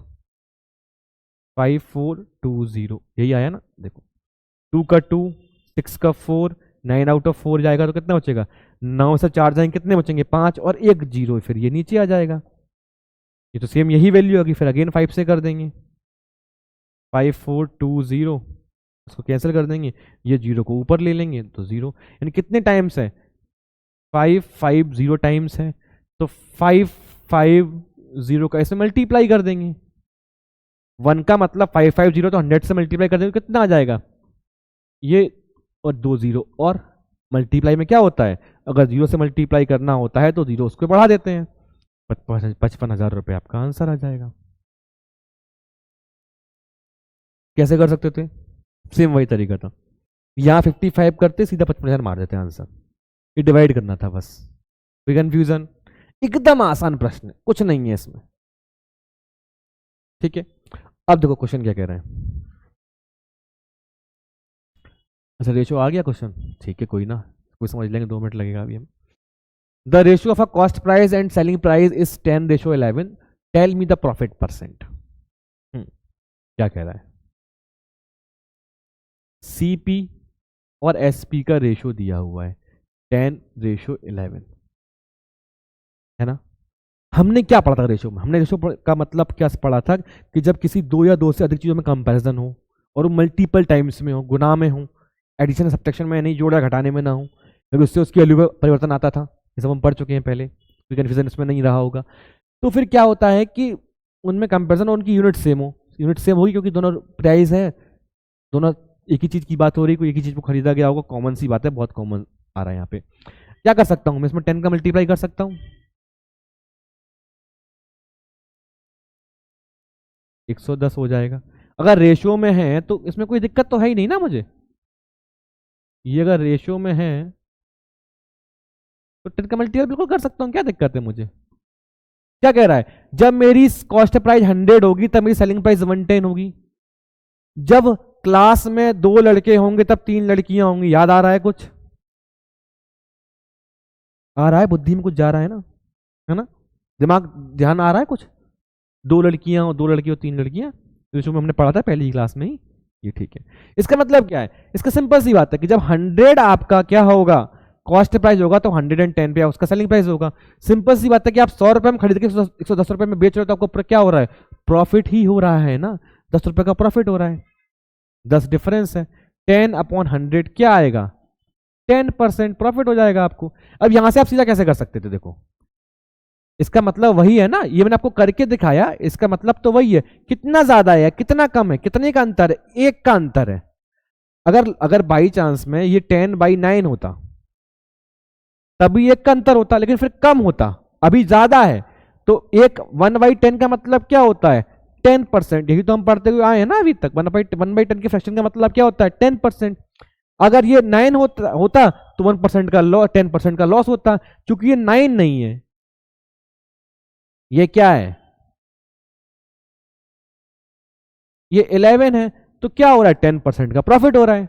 5420 यही आया ना, देखो 2 का 2, 6 का 4, 9 आउट ऑफ 4 जाएगा तो कितना बचेगा, 9 से 4 जाएंगे कितने बचेंगे, 5 और एक 0, फिर ये नीचे आ जाएगा, ये तो सेम यही वैल्यू होगी, फिर अगेन 5 से कर देंगे, 5420 इसको कैंसिल कर देंगे, ये 0 को ऊपर ले लेंगे तो 0, यानी कितने टाइम्स है, 550 टाइम्स है, तो 550 का इसमें मल्टीप्लाई कर देंगे, 1 का मतलब 550 तो 100 से मल्टीप्लाई कर देंगे कितना आ जाएगा, ये और 2 0, और मल्टीप्लाई में क्या होता है, अगर 0 से मल्टीप्लाई करना होता है तो 0 उसको बढ़ा देते हैं, 55,000 रुपये आपका आंसर आ जाएगा। कैसे कर सकते थे, सेम वही तरीका था, यहाँ 55 करते सीधा 55,000 मार देते आंसर, ये डिवाइड करना था बस, कोई कंफ्यूजन, एकदम आसान प्रश्न है, कुछ नहीं है इसमें, ठीक है। अब देखो क्वेश्चन क्या कह रहे हैं, अच्छा रेशो आ गया क्वेश्चन, ठीक है कोई ना, कोई समझ लेंगे, 2 मिनट लगेगा अभी हम। The ratio of a cost price and selling price is 10:11, tell me the profit %। क्या कह रहा है, सीपी और एसपी का रेशियो दिया हुआ है 10:11, है ना। हमने क्या पढ़ा था रेशियो में, हमने रेशियो का मतलब क्या पढ़ा था कि जब किसी 2 या 2 से अधिक चीजों में कंपैरिजन हो और वो मल्टीपल टाइम्स में हो, गुना में हो, एडिशन सब्ट्रैक्शन में नहीं, जोड़ा घटाने में ना हो, क्योंकि उससे उसकी वैल्यू में परिवर्तन आता था, ये सब हम पढ़ चुके हैं पहले, कोई कन्फ्यूजन इसमें नहीं रहा होगा। तो फिर क्या होता है कि उनमें कंपैरिजन और उनकी यूनिट सेम हो, यूनिट सेम होगी क्योंकि दोनों प्राइस है, दोनों एक ही चीज की बात हो रही है, कोई एक ही चीज को खरीदा गया होगा, कॉमन सी बात है, बहुत कॉमन आ रहा है यहाँ पे। क्या कर सकता हूँ मैं इसमें, 10 का मल्टीप्लाई कर सकता हूँ, 110 हो जाएगा। अगर रेशियो में है तो इसमें कोई दिक्कत तो है ही नहीं ना मुझे, ये अगर रेशियो में है तो 10 का मल्टीप्लाई बिल्कुल कर सकता हूँ, क्या दिक्कत है मुझे। क्या कह रहा है, जब मेरी कॉस्ट प्राइस 100 होगी तब मेरी सेलिंग प्राइस 110 होगी, जब क्लास में 2 लड़के होंगे तब 3 लड़कियां होंगी, याद आ रहा है कुछ, आ रहा है, बुद्धि में कुछ जा रहा है ना, दिमाग ध्यान आ रहा है कुछ, 2 लड़कियां और 2 लड़के और 3 लड़कियां, तो हमने पढ़ा था पहली क्लास में ही, ये ठीक है। इसका मतलब क्या है, इसका सिंपल सी बात है कि जब 100 आपका क्या होगा, कॉस्ट प्राइस होगा तो 110 पे उसका सेलिंग प्राइस होगा। सिंपल सी बात है कि आप 100 रुपए में खरीद के 110 रुपए में बेच रहे हो तो आपको क्या हो रहा है, प्रॉफिट ही हो रहा है ना, 10 रुपए का प्रॉफिट हो रहा है, 10 डिफरेंस है, 10/100 क्या आएगा, 10% प्रॉफिट हो जाएगा आपको। अब यहां से आप सीधा कैसे कर सकते थे, देखो इसका मतलब वही है ना, ये मैंने आपको करके दिखाया, इसका मतलब तो वही है। कितना ज्यादा है कितना कम है, कितने का अंतर है, 1 का अंतर है। अगर अगर बाई चांस में ये 10/9 होता तभी 1 का अंतर होता, लेकिन फिर कम होता, अभी ज्यादा है। तो एक 1/10 का मतलब क्या होता है, 10%। यही तो हम पढ़ते हुए आए हैं ना अभी तक। 1/10 के फ्रैक्शन का मतलब क्या होता है, 10%। अगर ये 9 होता तो 1% का लॉस, 10% का लॉस होता। क्योंकि ये 9 नहीं है, ये क्या है, ये 11 है। तो क्या हो रहा है, 10% का प्रॉफिट हो रहा है।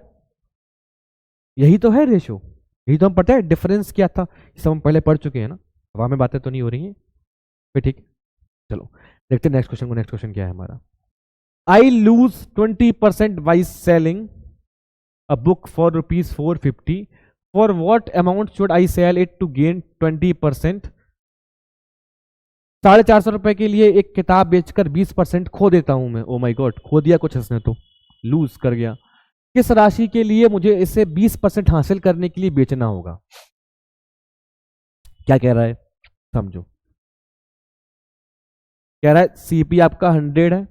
यही तो है रेशो, यही तो हम पढ़ते हैं। डिफरेंस क्या था ये सब हम पहले पढ़ चुके हैं ना, हवा में बातें तो नहीं हो रही हैं फिर, ठीक है। चलो देखते हैं नेक्स्ट क्वेश्चन को। नेक्स्ट क्वेश्चन क्या है हमारा, I lose 20% by selling a book for ₹450, for what amount should I sell it to gain 20%। 450 के लिए एक किताब बेचकर 20% खो देता हूं मैं। ओ माई गॉड, खो दिया कुछ इसने तो, लूज कर गया। किस राशि के लिए मुझे इसे 20% हासिल करने के लिए बेचना होगा। क्या कह रहा है समझो। कह रहा है सीपी आपका 100 है,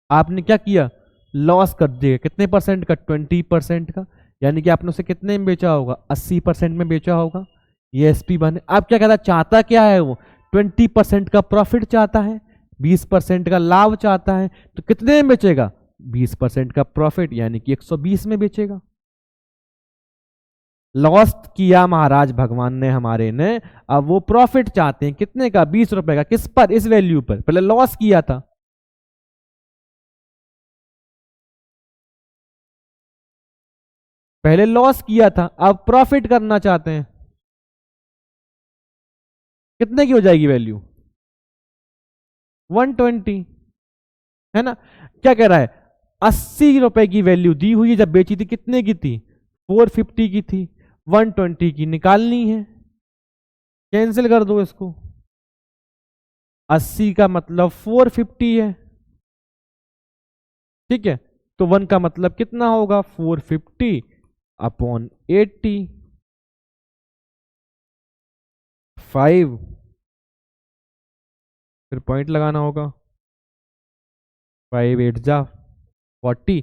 आपने क्या किया, लॉस कर दिया। कितने परसेंट का, 20% का। यानी कि आपने उसे कितने में बेचा होगा, 80% में बेचा होगा। ये एसपी बने। आप क्या कहता है, चाहता क्या है वो, 20% का प्रॉफिट चाहता है, 20% का लाभ चाहता है। तो कितने में बेचेगा, 20% का प्रॉफिट, यानी कि 120 में बेचेगा। लॉस किया महाराज भगवान ने हमारे ने, अब वो प्रॉफिट चाहते हैं कितने का, 20 रुपए का। किस पर, इस वैल्यू पर। पहले लॉस किया था, पहले लॉस किया था, अब प्रॉफिट करना चाहते हैं। कितने की हो जाएगी वैल्यू, 120, है ना। क्या कह रहा है, 80 रुपए की वैल्यू दी हुई है, जब बेची थी कितने की थी, 450 की थी। 120 की निकालनी है, कैंसिल कर दो इसको। 80 का मतलब 450 है, ठीक है। तो 1 का मतलब कितना होगा, 450/80, 5, फिर पॉइंट लगाना होगा। 5 8 जा 40,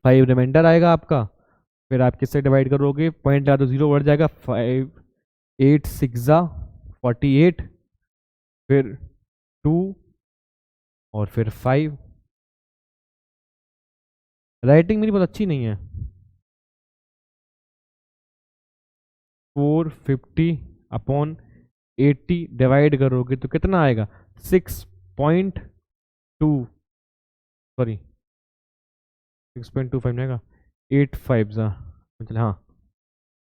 5 रिमाइंडर आएगा आपका। फिर आप किससे डिवाइड करोगे, पॉइंट लगा दो, 0 बढ़ जाएगा। 5 8 6 जा 48, फिर 2 और फिर 5। राइटिंग मेरी बहुत अच्छी नहीं है। 450/80 डिवाइड करोगे तो कितना आएगा, 6.2, सॉरी 6.25 आएगा। 8 5 जा, मतलब हाँ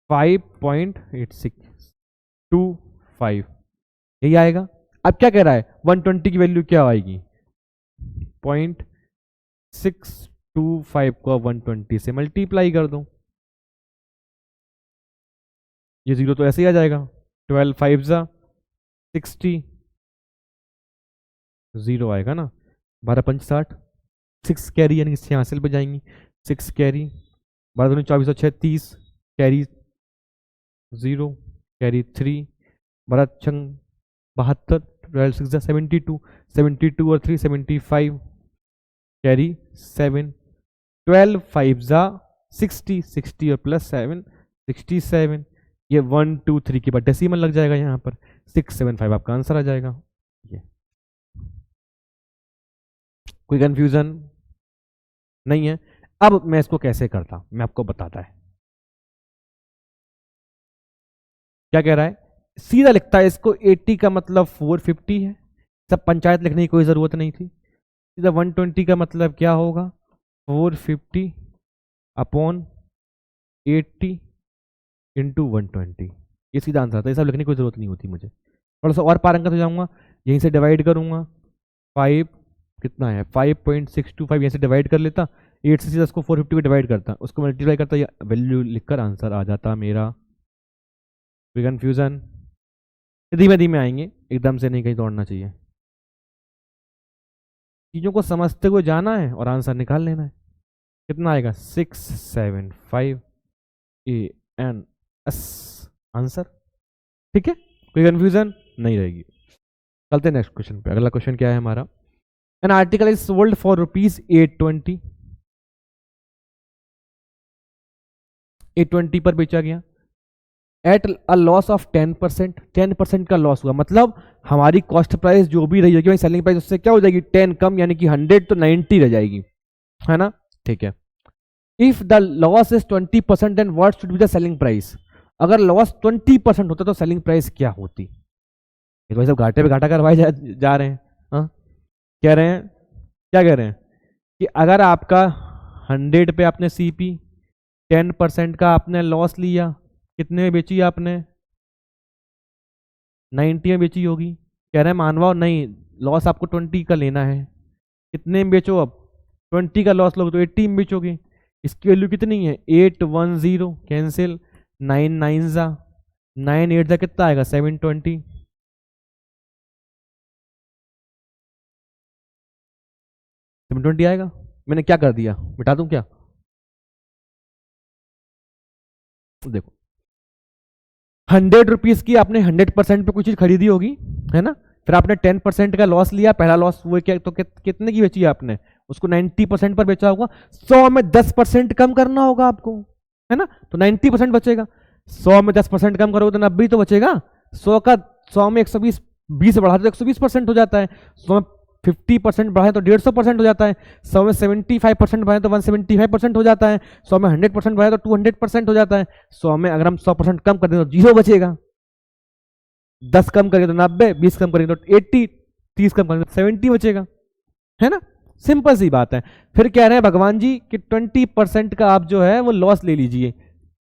5.8625, यही आएगा। अब क्या कह रहा है, 120 की वैल्यू क्या आएगी, 0.625 को 120 से मल्टीप्लाई कर दो। ये 0 तो ऐसे ही आ जाएगा। 12 5 जा 60, 0 आएगा ना। 12 5 60, 6 कैरी यानी 86 पे जाएंगी। 6 कैरी, 12 दूनी 24 6 30, कैरी 0, कैरी 3, 12 छंग 72, 12 6 जा 72, 72 और 3 75, कैरी 7, 12 5 जा 60, 60 और प्लस 7 67। ये 1 2 3 के बाद डेसिमल लग जाएगा यहाँ पर, 675 आपका आंसर आ जाएगा। ये कोई कंफ्यूजन नहीं है। अब मैं इसको कैसे करता, मैं आपको बताता है। क्या कह रहा है, सीधा लिखता है इसको, 80 का मतलब 450 है, सब पंचायत लिखने की कोई जरूरत नहीं थी। सीधा 120 का मतलब क्या होगा, 450/80 इंटू 120। ये सीधा आंसर था, ये सब लिखने की कोई जरूरत नहीं होती मुझे। थोड़ा सा और पारंगत हो जाऊंगा, यहीं से डिवाइड करूंगा। 5 कितना है, 5.625, यहीं से डिवाइड कर लेता। 8 से सीधा उसको 450 को डिवाइड करता, उसको मल्टीप्लाई करता, या वैल्यू लिखकर आंसर आ जाता मेरा। कोई कन्फ्यूजन, धीमे धीमे आएंगे, एकदम से नहीं कहीं दौड़ना चाहिए। चीज़ों को समझते हुए जाना है और आंसर निकाल लेना है। कितना आएगा, 675 ANS आंसर। ठीक है, कोई कंफ्यूजन नहीं रहेगी। चलते हैं नेक्स्ट क्वेश्चन पे। अगला क्वेश्चन क्या है हमारा, an article is sold for rupees 820, 820 पर बेचा गया एट अ लॉस ऑफ 10%, 10% का लॉस हुआ, मतलब हमारी कॉस्ट प्राइस जो भी रही होगी सेलिंग प्राइस उससे क्या हो जाएगी 10 कम, यानी कि 100 तो 90 रह जाएगी, है ना। ठीक है, if the loss is 20% then what should be the selling price. अगर लॉस 20% होता तो सेलिंग प्राइस क्या होती। ये तो सब घाटे पे घाटा करवाए जा रहे हैं। हाँ, कह रहे हैं, क्या कह रहे हैं कि अगर आपका 100 पे आपने सीपी 10% का आपने लॉस लिया, कितने में बेची आपने 90 में बेची होगी। कह रहे हैं मानवा नहीं, लॉस आपको 20 का लेना है, कितने में बेचो, अब 20 का लॉस लोगे तो 80 में बेचोगे। इसकी वैल्यू कितनी है 810, कैंसिल 9 9 जा 9 8 जा कितना आएगा 720, 720 आएगा। मैंने क्या कर दिया, मिटा दूं क्या, देखो 100 रुपीज की आपने 100% पे कोई चीज खरीदी होगी, है ना, फिर आपने 10% का लॉस लिया, पहला लॉस वो क्या तो कितने की बेची आपने, उसको 90% पर बेचा होगा, 100 में 10% कम करना होगा आपको, है ना, तो 90% बचेगा। 100 में 10% कम करोगे तो 90 तो बचेगा। 100 में 120, 20 बढ़ाते तो 120% हो जाता है। 100 में 50% बढ़ाए तो 150% हो जाता है। 100 में 75% बढ़ाए तो 175% हो जाता है। 100 में 100% बढ़ाए तो 200% हो जाता है। 100 में अगर हम 100% कम कर दें तो 0 बचेगा। 10 कम करेंगे तो 90, 20 कम करेंगे तो 80, 30 कम करेंगे तो 70 बचेगा, है ना। सिंपल सी बात है। फिर कह रहे हैं भगवान जी कि 20% का आप जो है वो लॉस ले लीजिए,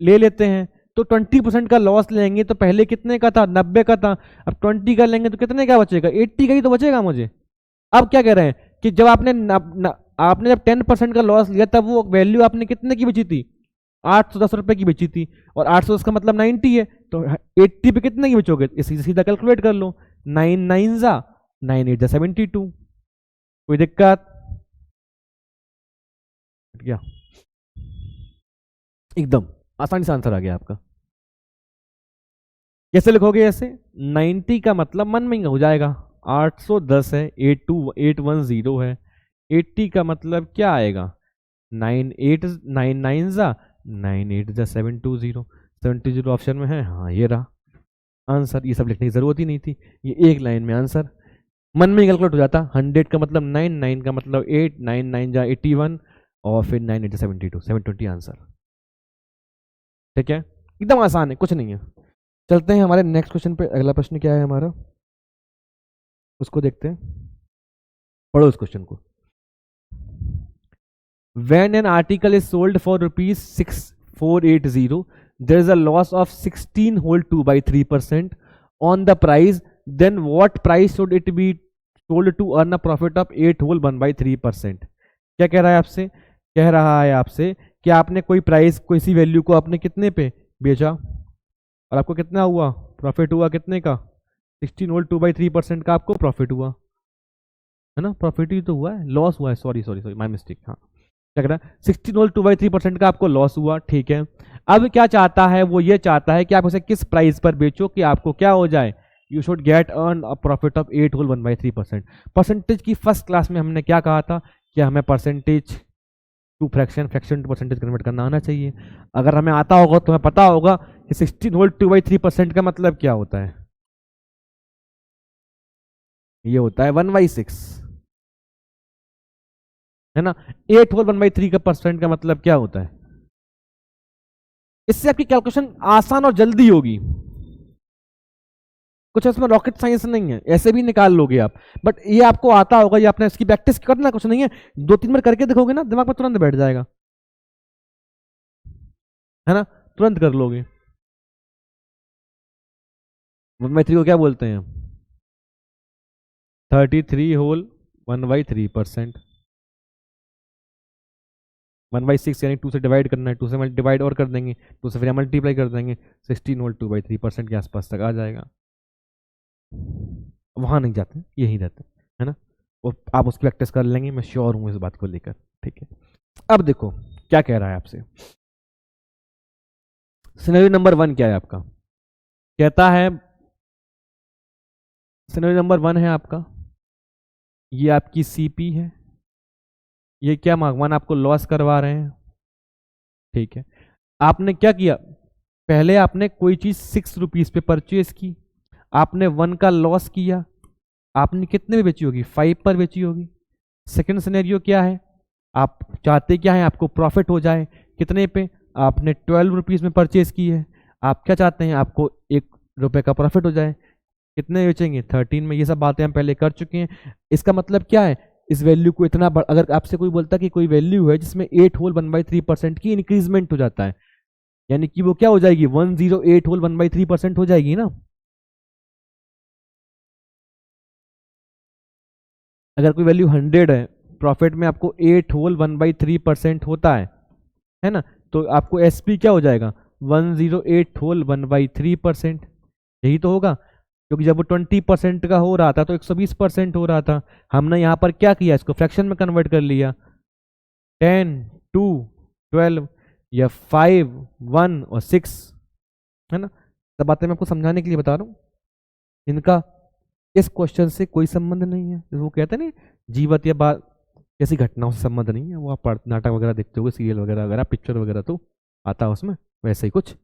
ले लेते हैं। तो 20% का लॉस लेंगे तो पहले कितने का था 90 का था, अब 20 का लेंगे तो कितने का बचेगा 80 का ही तो बचेगा मुझे। अब क्या कह रहे हैं कि जब आपने जब 10% का लॉस लिया तब वो वैल्यू आपने कितने की बेची थी 810 रुपए की बेची थी, और 810 का मतलब 90 है, तो 80 पे कितने की बेचोगे, सीधा कैलकुलेट कर लो, 9 9 जा 9 8 जा 72। कोई दिक्कत क्या, एकदम आसानी से आंसर आ गया आपका। कैसे लिखोगे ऐसे, 90 का मतलब मन में हो जाएगा 810 है, 810 है, 80 का मतलब क्या आएगा 9 8 9 9 जा 9 8 जा 720, 720 ऑप्शन में है, हाँ ये रहा आंसर। ये सब लिखने की जरूरत ही नहीं थी, ये एक लाइन में आंसर मन में कैलकुलेट हो जाता। 100 का मतलब 9, 9 का मतलब 8, 9 9 जा 81 और फिर 9 8 72, 720 आंसर। ठीक है, एकदम आसान है, कुछ नहीं है। चलते हैं हमारे नेक्स्ट क्वेश्चन पे। अगला प्रश्न क्या है हमारा, उसको देखते हैं, पढ़ो उस क्वेश्चन को। When an article is sold for rupees 6480, there is a loss of 16 whole 2 by 3% on the price. Then what price should it be sold to earn a profit of 8 whole 1 by 3%? क्या कह रहा है आपसे, कह रहा है आपसे कि आपने कोई प्राइस, कोई सी वैल्यू को आपने कितने पे बेचा और आपको कितना हुआ प्रॉफिट हुआ, कितने का 16 होल 2 by 3% का आपको प्रॉफिट हुआ, है ना। प्रॉफिट ही तो हुआ है, लॉस हुआ है, sorry sorry sorry my mistake. हाँ, क्या कह रहा है 16 होल 2 by 3% का आपको लॉस हुआ, ठीक है। अब क्या चाहता है वो, ये चाहता है कि आप उसे किस प्राइस पर बेचो कि आपको क्या हो जाए, you should get earn a profit of 8 whole 1 by 3%। Percentage की फर्स्ट क्लास में हमने क्या कहा था कि हमें percentage to fraction, fraction to percentage convert करना आना चाहिए। अगर हमें आता होगा तो हमें पता होगा कि 16 होल 2 by 3% का मतलब क्या होता है, ये होता है 1/6, है ना। 8 होल 1/3 का परसेंट का मतलब क्या होता है। इससे आपकी कैलकुलेशन आसान और जल्दी होगी, कुछ इसमें रॉकेट साइंस नहीं है, ऐसे भी निकाल लोगे आप। बट ये आपको आता होगा, ये आपने इसकी प्रैक्टिस करना कुछ नहीं है, 2-3 बार करके देखोगे ना दिमाग में तुरंत बैठ जाएगा, है ना, तुरंत कर लोगे। 1/3 को क्या बोलते हैं 33 होल 1/3%। 1/6 यानी 2 से डिवाइड करना है, 2 से डिवाइड और कर देंगे, 2 से फिर मल्टीप्लाई कर देंगे, 16 होल 2/3% के आसपास तक आ जाएगा। वहां नहीं जाते, यही रहते, है ना। वो आप उसकी प्रैक्टिस कर लेंगे, मैं श्योर हूं इस बात को लेकर, ठीक है। अब देखो क्या कह रहा है आपसे, सिनेरियो नंबर 1 क्या है आपका, कहता है सिनेरियो नंबर 1 है आपका, ये आपकी सीपी है, ये क्या भगवान आपको लॉस करवा रहे हैं, ठीक है। आपने क्या किया, पहले आपने कोई चीज 6 रुपीज पे परचेज की, आपने 1 का लॉस किया, आपने कितने में बेची होगी, 5 पर बेची होगी। सेकंड सिनेरियो क्या है, आप चाहते क्या है, आपको प्रॉफिट हो जाए, कितने पे, आपने 12 रुपीज में परचेज की है, आप क्या चाहते हैं, आपको 1 रुपए का प्रॉफिट हो जाए, कितने बेचेंगे, 13 में। ये सब बातें हम पहले कर चुके हैं। इसका मतलब क्या है, इस वैल्यू को इतना अगर आपसे कोई बोलता कि कोई वैल्यू है जिसमें 8 होल 1/3% की इंक्रीजमेंट हो जाता है, यानी कि वो क्या हो जाएगी, 108 होल 1/3% हो जाएगी ना। अगर कोई वैल्यू 100 है, प्रॉफिट में आपको 8 होल 1/3% होता है ना, तो आपको एसपी क्या हो जाएगा, 108 होल 1/3%। यही तो होगा, क्योंकि जब वो 20% का हो रहा था तो 120% हो रहा था। हमने यहाँ पर क्या किया, इसको फ्रैक्शन में कन्वर्ट कर लिया, 10, 2, 12 या 5, 1 और 6, है ना। सब बातें मैं आपको समझाने के लिए बता रहा हूँ, इनका इस क्वेश्चन से कोई संबंध नहीं है। वो कहते हैं ना, जीवत या बात ऐसी घटनाओं से संबंध नहीं है। वो आप नाटक वगैरह देखते हो, सीरियल वगैरह वगैरह, पिक्चर वगैरह तो आता है उसमें, वैसे ही कुछ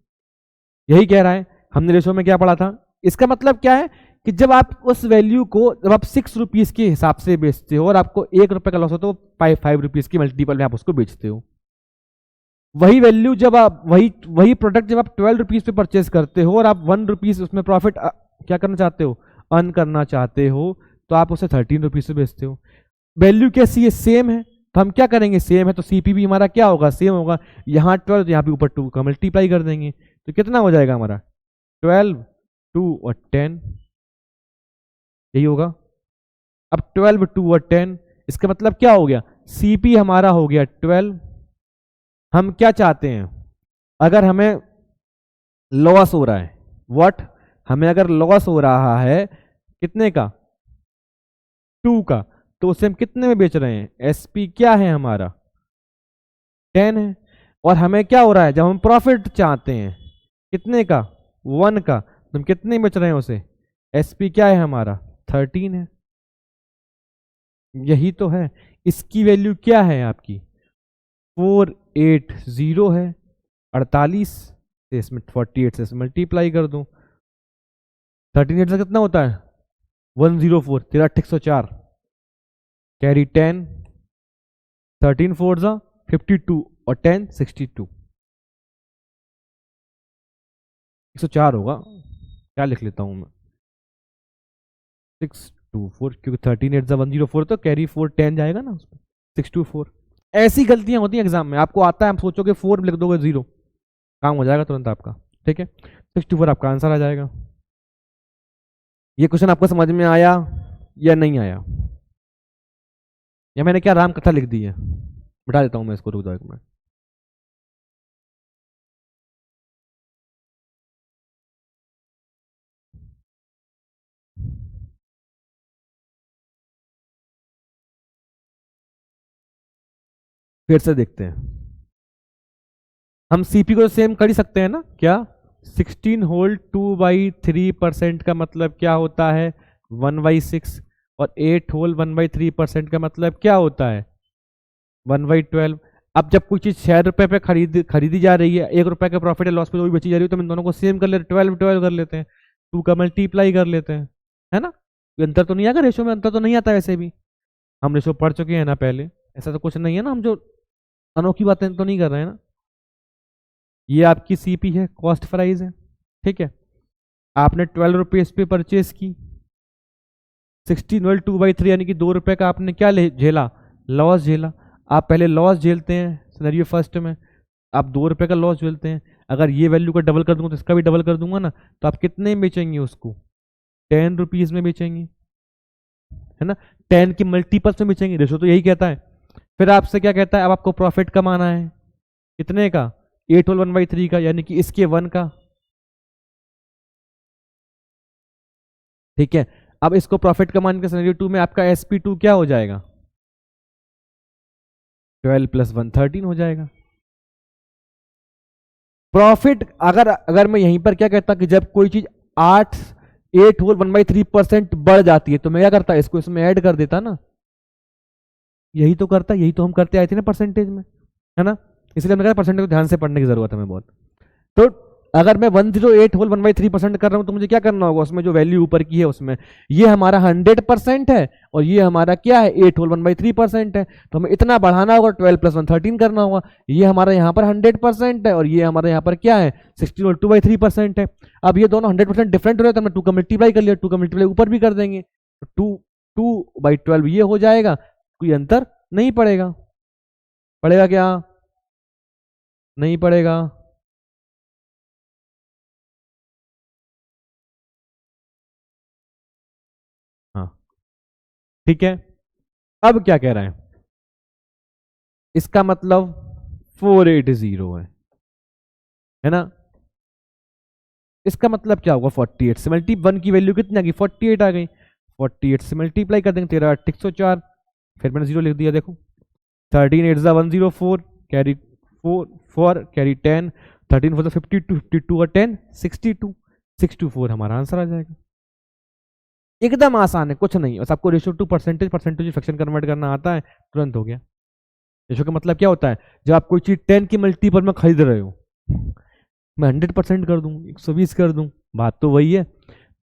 यही कह रहा है। हमने रेशो में क्या पढ़ा था, इसका मतलब क्या है कि जब आप उस वैल्यू को, जब आप 6 रुपीज के हिसाब से बेचते हो और आपको 1 रुपए का लॉस हो, तो 5 रुपीज की मल्टीपल में आप उसको बेचते हो। वही वैल्यू जब आप वही प्रोडक्ट जब आप 12 रुपीज पे परचेज करते हो और आप 1 रुपीज उसमें प्रॉफिट क्या करना चाहते हो, अर्न करना चाहते हो, तो आप उसे 13 रुपीज से बेचते हो। वैल्यू कैसी है, सेम है, तो हम क्या करेंगे, सेम है तो सीपी भी हमारा क्या होगा, सेम होगा। यहाँ 12 तो यहाँ पे ऊपर 2 का मल्टीप्लाई कर देंगे, तो कितना हो जाएगा हमारा, 12, 2 और 10, यही होगा। अब 12, 2 और 10, इसका मतलब क्या हो गया, सीपी हमारा हो गया 12। हम क्या चाहते हैं, अगर हमें लॉस हो रहा है, व्हाट, हमें अगर लॉस हो रहा है कितने का, 2 का, तो उसे हम कितने में बेच रहे हैं, एसपी क्या है हमारा, 10 है। और हमें क्या हो रहा है, जब हम प्रॉफिट चाहते हैं कितने का, 1 का, तो हम कितने में बेच रहे हैं उसे, एसपी क्या है हमारा, 13 है। यही तो है, इसकी वैल्यू क्या है आपकी, 480 है, 48 से इसमें 48 से मल्टीप्लाई कर दूं, 13 से कितना होता है, 104, तेरा 804, कैरी 10, 13 4 जा 52 और 10 62, 104 होगा, क्या लिख लेता हूं मैं, 624, क्योंकि 13 8 जा 104, तो कैरी 4 10 जाएगा ना उसमें, 624। ऐसी गलतियां होती हैं एग्जाम में, आपको आता है, हम सोचोगे 4 लिख दोगे 0, काम हो जाएगा तुरंत आपका, ठीक है। 64 आपका आंसर आ जाएगा। ये क्वेश्चन आपको समझ में आया या नहीं आया, या मैंने क्या राम कथा लिख दी है, बिठा देता हूं मैं इसको, रुक जाओ एक मिनट। फिर से देखते हैं, हम सीपी को सेम कर ही सकते हैं ना, क्या 16 होल 2/3% का मतलब क्या होता है, 1/6, और 8 होल 1/3% का मतलब क्या होता है, 1/12। अब जब कोई चीज 6 रुपए पे खरीदी जा रही है, 1 रुपए का प्रॉफिट है, लॉस पे वो भी बेची जा रही है, तो हम इन दोनों को सेम कर लेते हैं, 12 12 कर लेते हैं, 2 का मल्टीप्लाई कर लेते हैं, है ना। ये अंतर तो नहीं आएगा, रेशो में अंतर तो नहीं आता वैसे भी, हम रेशो पढ़ चुके हैं ना पहले, ऐसा तो कुछ नहीं है ना, हम जो अनोखी बातें तो नहीं कर रहे हैं ना। ये आपकी सीपी है, कॉस्ट प्राइस है, ठीक है। आपने 12 रुपीज पे परचेज की, 16 होल 2/3 यानी कि 2 रुपए का आपने क्या झेला, लॉस झेला। आप पहले लॉस झेलते हैं सिनेरियो फर्स्ट में, आप 2 रुपए का लॉस झेलते हैं। अगर ये वैल्यू को डबल कर दूंगा तो इसका भी डबल कर दूंगा ना, तो आप कितने में बेचेंगे उसको, 10 रुपीज में बेचेंगे, है ना, 10 की मल्टीपल्स में बेचेंगे, रेशो तो यही कहता है। फिर आपसे क्या कहता है, अब आपको प्रॉफिट कमाना है, कितने का, 8 होल 1/3 का, यानी कि इसके 1 का, ठीक है। अब इसको प्रॉफिट कमाने के सिनेरियो 2 में आपका SP2 क्या हो जाएगा, 12 + 1 13 हो जाएगा। प्रॉफिट अगर अगर मैं यहीं पर क्या कहता कि जब कोई चीज 8 8 होल 1/3% बढ़ जाती है तो मैं क्या करता, इसको इसमें ऐड कर देता ना, यही तो करता, यही तो हम करते आए थे ना परसेंटेज में, है ना। इसलिए हमने कहा परसेंटेज को ध्यान से पढ़ने की जरूरत है हमें बहुत। तो अगर मैं 108 होल 1/3% कर रहा हूं तो मुझे क्या करना होगा, उसमें जो वैल्यू ऊपर की है उसमें ये हमारा 100% है और ये हमारा क्या है 8 होल 1/3% है, तो हमें इतना बढ़ाना होगा, 12 + 1 13 करना होगा। ये हमारा यहाँ पर 100% है और ये हमारा यहाँ पर क्या है 16 होल 2/3% है। अब ये दोनों 100% डिफरेंट हो रहे हैं तो हमने 2 का मल्टीप्लाई कर लिया, 2 का मल्टीप्लाई ऊपर भी कर देंगे तो 2/12 ये हो जाएगा, कोई अंतर नहीं पड़ेगा। पड़ेगा क्या, नहीं पड़ेगा। हाँ ठीक है। अब क्या कह रहे हैं, इसका मतलब 480 है ना। इसका मतलब क्या होगा 48 से मल्टी 1 की वैल्यू कितनी आ गई 48 आ गई, 48 से मल्टीप्लाई कर देंगे 13 8 104, फिर मैंने जीरो लिख दिया देखो, 13 8 104 कैरी 4 4 कैरी 10, 13 4 52 52 और 10 62 624 हमारा आंसर आ जाएगा। एकदम आसान है, कुछ नहीं, बस आपको ratio two percentage percentage fraction convert करना आता है, तुरंत हो गया। रेशियो का मतलब क्या होता है, जब आप कोई चीज 10 की मल्टीपल में खरीद रहे हो, मैं 100% कर दूं 120 कर दूं, बात तो वही है।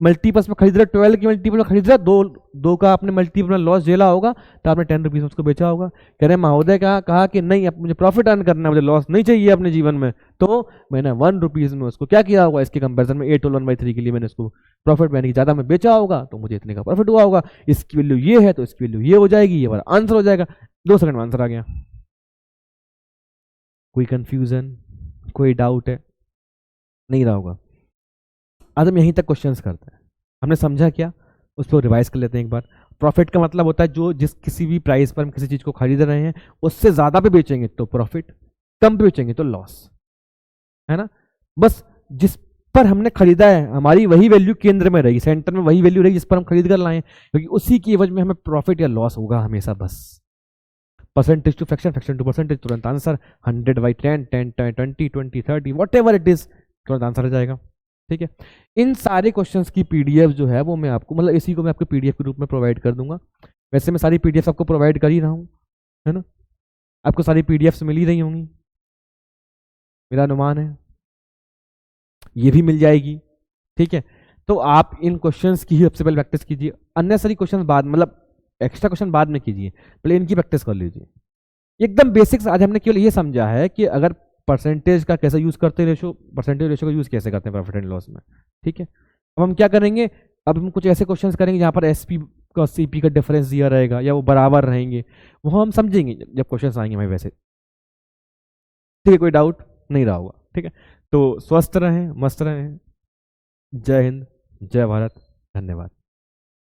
मल्टीपल्स में खरीद रहे 12 की मल्टीपल में खरीद रहे, दो दो का आपने मल्टीपल में लॉस झेला होगा तो आपने 10 रुपीज में उसको बेचा होगा। कह रहे महोदय कहा कि नहीं अब मुझे प्रॉफिट अर्न करना है, मुझे लॉस नहीं चाहिए अपने जीवन में, तो मैंने 1 रुपीज में उसको क्या किया होगा, इसके कंपेरिजन में 8 होल 1/3 के लिए मैंने उसको प्रॉफिट मैंने ज्यादा में बेचा होगा तो मुझे इतने का प्रॉफिट हुआ होगा, इसकी वैल्यू ये है तो इसकी वैल्यू ये हो जाएगी, ये हमारा आंसर हो जाएगा। 2 सेकंड में आंसर आ गया। कोई कंफ्यूजन, कोई डाउट है, नहीं रहा होगा। आज हम यहीं तक क्वेश्चंस करते हैं, हमने समझा क्या उसको रिवाइज कर लेते हैं एक बार। प्रॉफिट का मतलब होता है जो जिस किसी भी प्राइस पर हम किसी चीज को खरीद रहे हैं उससे ज्यादा पे बेचेंगे तो प्रॉफिट, कम पे बेचेंगे तो लॉस, है ना। बस जिस पर हमने खरीदा है हमारी वही वैल्यू केंद्र में रही, सेंटर में वही वैल्यू रही जिस पर हम खरीद कर लाए, क्योंकि उसी की एवज में हमें प्रॉफिट या लॉस होगा हमेशा। बस percentage to fraction, fraction to percentage, तुरंत answer 100/10 10 20 20 30 whatever it is, तुरंत आंसर आ जाएगा। ठीक है, इन सारे क्वेश्चंस की पीडीएफ जो है वो मैं आपको मतलब इसी को मैं आपको पीडीएफ के रूप में प्रोवाइड कर दूंगा। वैसे मैं सारी पीडीएफ आपको प्रोवाइड कर ही रहा हूँ, है ना, आपको सारी पीडीएफ मिल ही रही होंगी, मेरा अनुमान है ये भी मिल जाएगी। ठीक है, तो आप इन क्वेश्चंस की ही सबसे पहले प्रैक्टिस कीजिए, अननेसरी क्वेश्चन बाद मतलब एक्स्ट्रा क्वेश्चन बाद में कीजिए, पहले इनकी प्रैक्टिस कर लीजिए। एकदम बेसिक्स आज हमने केवल ये समझा है कि अगर परसेंटेज का कैसे यूज करते हैं, रेशो परसेंटेज रेशो का यूज कैसे करते हैं प्रॉफिट एंड लॉस में। ठीक है, अब हम क्या करेंगे, अब हम कुछ ऐसे क्वेश्चंस करेंगे जहां पर एसपी का सीपी का डिफरेंस दिया रहेगा या वो बराबर रहेंगे, वो हम समझेंगे जब क्वेश्चंस आएंगे हमें वैसे। ठीक है, कोई डाउट नहीं रहा होगा। ठीक है, तो स्वस्थ रहें, मस्त रहें, जय हिंद, जय भारत, धन्यवाद।